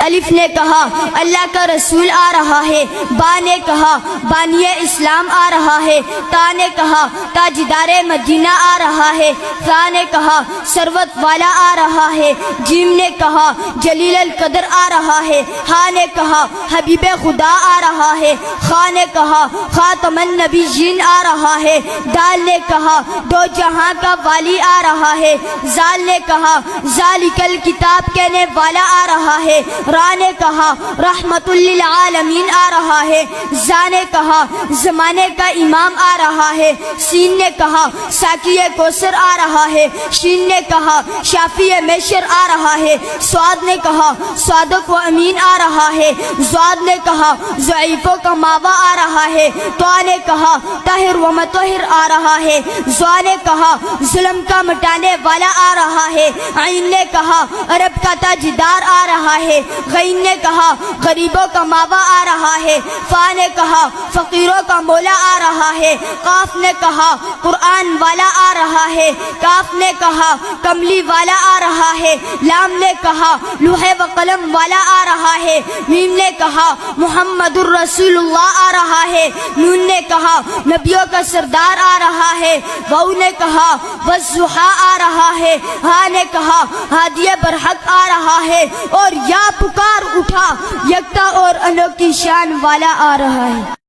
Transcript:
الف نے کہا اللہ کا رسول آ رہا ہے، با نے کہا بانی اسلام آ رہا ہے، تا نے کہا تاجدار مدینہ آ رہا ہے، ثا نے کہا ثروت والا آ رہا ہے، جیم نے کہا جلیل القدر آ رہا ہے، ہا نے کہا حبیب خدا آ رہا ہے، خا نے کہا خاتم النبیین آ رہا ہے، دال نے کہا دو جہاں کا والی آ رہا ہے، زال نے کہا ذالک الکتاب کہنے والا آ رہا ہے، را نے کہا رحمت للعالمین آ رہا ہے، زا نے کہا زمانے کا امام آ رہا ہے، سین نے کہا ساقی کوثر آ رہا ہے، شین نے کہا شافی میشر آ رہا ہے، سواد نے کہا صادق و امین آ رہا ہے، زواد نے کہا ضعیفوں کا ماوا آ رہا ہے، طا نے کہا طاہر و مطہر آ رہا ہے، زوا نے کہا ظلم کا مٹانے والا آ رہا ہے، عین نے کہا عرب کا تاجدار آ رہا ہے، غین نے کہا غریبوں کا ماوا آ رہا ہے، فا نے کہا فقیروں کا مولا آ رہا ہے، قاف نے کہا قرآن والا آ رہا ہے، کاف نے کہا کملی والا آ رہا ہے، لام نے کہا لوح و قلم والا آ رہا ہے، میم نے کہا محمد الرسول اللہ آ رہا ہے، نون نے کہا نبیوں کا سردار آ رہا ہے، واو نے کہا والضحیٰ آ رہا ہے، ہا نے کہا ہادی برحق آ رہا ہے، اور یا پکار اٹھا یکتا اور انوکھی شان والا آ رہا ہے۔